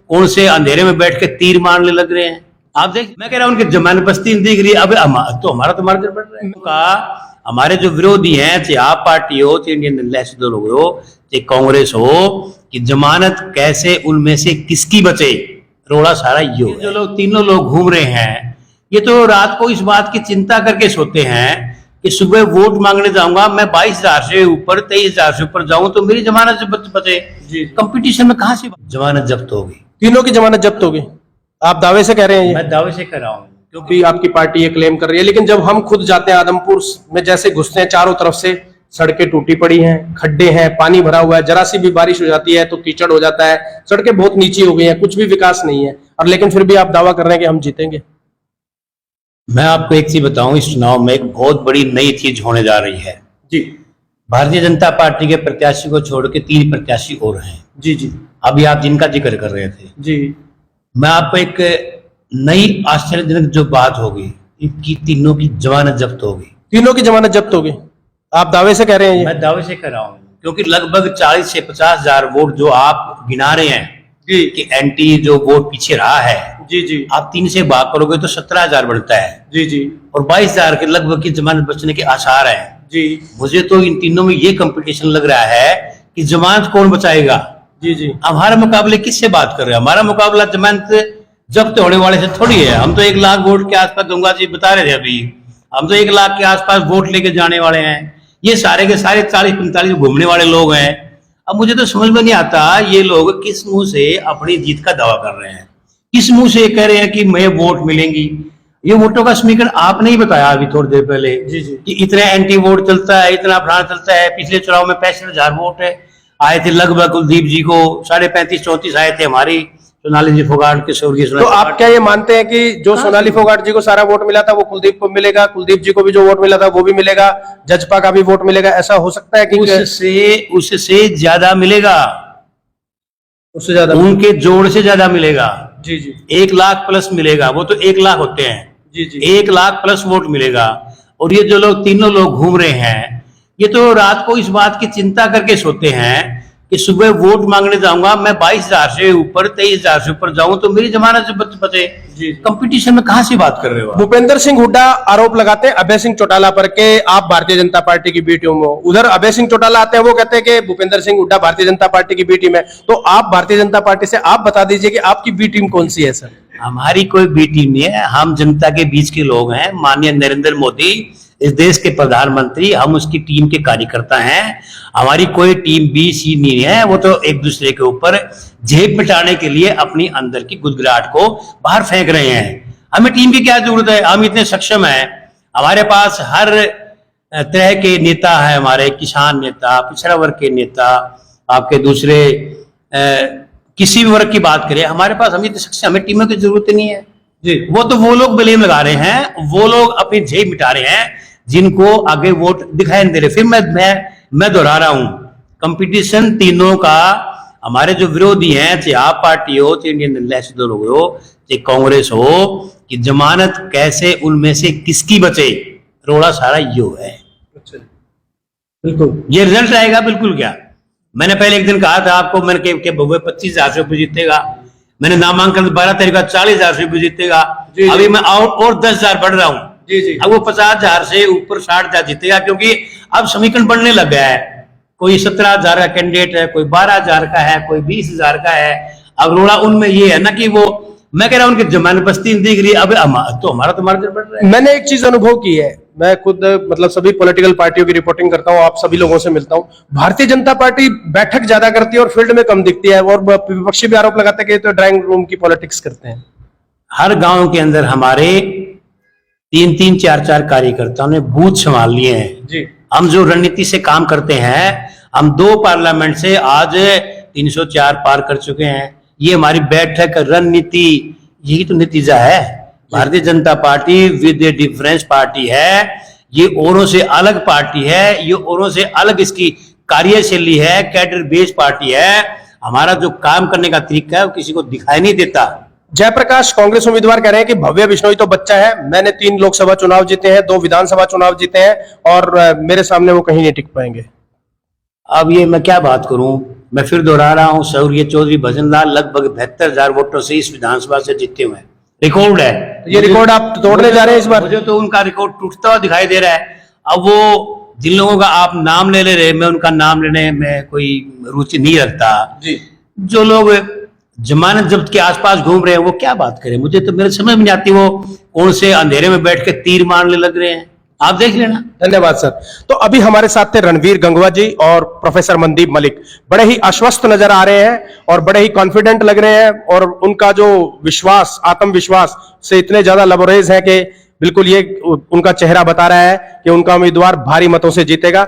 कौन से अंधेरे में बैठ के तीर मारने लग रहे हैं। आप देख, मैं कह रहा हूं उनकी जमानत बस्ती दिख रही है। अब हमारा तो मार्जिन बढ़ रहा है का। हमारे जो विरोधी हैं, चाहे आप पार्टी हो, चाहे इंडियन नेशनल दल हो, चाहे कांग्रेस हो, कि जमानत कैसे उनमें से किसकी बचे, रोड़ा सारा ये जो लोग तीनों लोग घूम रहे हैं, ये तो रात को इस बात की चिंता करके सोते हैं कि सुबह वोट मांगने जाऊंगा मैं 22,000 से ऊपर 23,000 से ऊपर जाऊं तो मेरी जमानत बचे। कंपटीशन में कहां से जमानत जब्त होगी? तीनों की जमानत जब्त होगी, आप दावे से कह रहे हैं ये? मैं दावे से कर रहा हूँ, क्योंकि आपकी पार्टी ये क्लेम कर रही है, लेकिन जब हम खुद जाते हैं आदमपुर में, जैसे घुसते हैं, चारों तरफ से सड़कें टूटी पड़ी हैं, खड्डे हैं, पानी भरा हुआ है, जरा सी भी बारिश हो जाती है तो कीचड़ हो जाता है, सड़कें बहुत नीची हो गई हैं, कुछ भी विकास नहीं है, और लेकिन फिर भी आप दावा कर रहे हैं कि हम जीतेंगे। मैं आपको एक चीज बताऊं, इस चुनाव में एक बहुत बड़ी नई चीज होने जा रही है जी। भारतीय जनता पार्टी के प्रत्याशी को छोड़ के 3 प्रत्याशी और हैं। जी जी। अभी आप जिनका जिक्र कर रहे थे जी, मैं आपको एक नई आश्चर्यजनक जो बात होगी, इनकी तीनों की जमानत जब्त होगी। तीनों की जमानत जब्त होगी, आप दावे से कह रहे हैं ये? मैं दावे से कर रहा हूँ, क्योंकि लगभग 40 से 50,000 वोट जो आप गिना रहे हैं जी कि एंटी जो वोट पीछे रहा है, जी जी, आप 3 से भाग करोगे तो 17,000 बढ़ता है जी जी, और 22,000 के लगभग की जमानत बचने के आसार हैं जी। मुझे तो इन तीनों में ये कंपटीशन लग रहा है कि जमानत कौन बचाएगा। जी जी। हमारा मुकाबले किससे बात कर रहे हैं? हमारा मुकाबला जमानत जब्त होने वाले से थोड़ी है। हम तो 1 लाख वोट के आसपास, गंगा जी बता रहे थे अभी, हम तो 1 लाख के आसपास वोट लेके जाने वाले हैं। ये सारे के सारे 40-45 घूमने वाले लोग हैं। अब मुझे तो समझ में नहीं आता ये लोग किस मुंह से अपनी जीत का दावा कर रहे हैं, किस मुंह से कह रहे हैं कि मैं वोट मिलेंगी। ये वोटों का समीकरण आपने ही बताया अभी थोड़ी देर पहले जी जी, कि इतने एंटी वोट चलता है, इतना फलाना चलता है। पिछले चुनाव में 65,000 वोट है आए थे लगभग, कुलदीप जी को 35-34 आए थे, हमारी सोनाली जी फोगाट के स्वर्गीय। तो आप क्या ये मानते हैं कि जो सोनाली फोगाट जी को सारा वोट मिला था वो कुलदीप को मिलेगा, कुलदीप जी को भी जो वोट मिला था वो भी मिलेगा, जजपा का भी वोट मिलेगा? ऐसा हो सकता है कि उससे ज्यादा मिलेगा, उससे ज्यादा, उनके जोड़ से ज्यादा मिलेगा। जी जी, 1 लाख प्लस मिलेगा। वो तो 1 लाख होते हैं, जी जी, 1 लाख प्लस वोट मिलेगा। और ये जो लोग तीनों लोग घूम रहे हैं, ये तो रात को इस बात की चिंता करके सोते हैं कि सुबह वोट मांगने जाऊंगा मैं 22,000 से ऊपर 23,000 से ऊपर जाऊं तो मेरी जमानत से बचे। कंपटीशन में कहां से बात कर रहे हो? भूपेंद्र सिंह हुड्डा आरोप लगाते हैं अभय सिंह चौटाला पर के आप भारतीय जनता पार्टी की बी टीम हो। उधर अभय सिंह चौटाला आते हैं, वो कहते हैं कि भूपेंद्र सिंह हुड्डा भारतीय जनता पार्टी की बी टीम है। तो आप भारतीय जनता पार्टी से आप बता दीजिए कि आपकी बी टीम कौन सी है? सर, हमारी कोई बी टीम नहीं है, हम जनता के बीच के लोग हैं। माननीय नरेंद्र मोदी इस देश के प्रधानमंत्री, हम उसकी टीम के कार्यकर्ता हैं। हमारी कोई टीम बी सी नहीं है, वो तो एक दूसरे के ऊपर जेब पिटाने के लिए अपनी अंदर की गुदगुदाहट को बाहर फेंक रहे हैं। हमें टीम की क्या जरूरत है? हम इतने सक्षम हैं, हमारे पास हर तरह के नेता है, हमारे किसान नेता, पिछड़ा वर्ग के नेता, आपके दूसरे किसी भी वर्ग की बात करें, हमारे पास, हम इतने सक्षम, हमें टीमों की जरूरत नहीं है जी। वो तो वो लोग ब्लेम लगा रहे हैं, वो लोग अपनी जेब मिटा रहे हैं जिनको आगे वोट दिखाई नहीं दे रहे। फिर मैं दोहरा रहा हूं, कंपटीशन तीनों का, हमारे जो विरोधी हैं, चाहे आप पार्टी हो, चाहे इंडियन नेशनल दल हो, चाहे कांग्रेस हो, कि जमानत कैसे उनमें से किसकी बचे, रोड़ा सारा यो है। अच्छा, बिल्कुल ये रिजल्ट आएगा बिल्कुल। क्या मैंने पहले एक दिन कहा था आपको, मैंने कि बबुआ 25,000 से ऊपर जीतेगा, मैंने नामांकन 12 तारीख का 40,000 से ऊपर जीतेगा। अभी मैं और 10,000 बढ़ रहा हूँ जी जी। अब वो 50,000 से ऊपर 60,000 जीतेगा, क्योंकि अब समीकरण बढ़ने लग गया है। कोई 17,000 का कैंडिडेट है, कोई 12,000 का है, कोई 20,000 का है। अब रोड़ा उनमें ये है ना कि वो, मैं कह रहा हूं उनकी जमानत बस्ती दिख रही है। अब हमारा तो मार्जिन बढ़ रहा है। मैंने एक चीज अनुभव की है, मैं खुद मतलब सभी पॉलिटिकल पार्टियों की रिपोर्टिंग करता हूं, आप सभी लोगों से मिलता हूं। भारतीय जनता पार्टी बैठक ज्यादा करती है और फील्ड में कम दिखती है, और विपक्षी भी आरोप लगाता है कि तो ड्राइंग रूम की पॉलिटिक्स करते हैं। हर गांव के अंदर हमारे 3-3, 4-4 कार्यकर्ताओं ने बूथ संभाल लिए हैं जी। हम जो रणनीति से काम करते हैं, हम 2 पार्लियामेंट से आज 304 पार कर चुके हैं। ये हमारी बैठक रणनीति, यही तो नतीजा है। Bharatiya Janata party with A difference party है, ये औरों से अलग पार्टी है, ये औरों से अलग इसकी कार्यशैली है, कैडर बेस्ड पार्टी है। हमारा जो काम करने का तरीका है वो किसी को दिखाई नहीं देता। जयप्रकाश कांग्रेस उम्मीदवार कह रहे हैं कि भव्य बिश्नोई तो बच्चा है, मैंने 3 लोकसभा चुनाव जीते हैं, 2 विधानसभा चुनाव जीते हैं, और मेरे सामने वो कहीं नहीं टिक पाएंगे। अब ये मैं क्या बात करूं, मैं फिर दोहरा रहा हूं, सौर्य चौधरी भजन लाल लगभग 72,000 वोटों से इस विधानसभा से जीते हुए हैं, रिकॉर्ड है। ये रिकॉर्ड आप तोड़ने जा रहे हैं इस बार? मुझे तो उनका रिकॉर्ड टूटता हुआ दिखाई दे रहा है। अब वो जिन लोगों का आप नाम ले रहे, मैं उनका नाम लेने में कोई रुचि नहीं रखता। जी। जो लोग जमानत जब्त के आसपास घूम रहे हैं वो क्या बात करें, मुझे तो मेरे समझ में नहीं आती, वो कौन से अंधेरे में बैठ के तीर मारने लग रहे हैं, आप देख लेना। धन्यवाद सर। तो अभी हमारे साथ थे रणवीर गंगवा जी और प्रोफेसर मनदीप मलिक। बड़े ही आश्वस्त नजर आ रहे हैं और बड़े ही कॉन्फिडेंट लग रहे हैं, और उनका जो विश्वास, आत्मविश्वास से इतने ज्यादा लबरेज है कि बिल्कुल ये उनका चेहरा बता रहा है कि उनका उम्मीदवार भारी मतों से जीतेगा।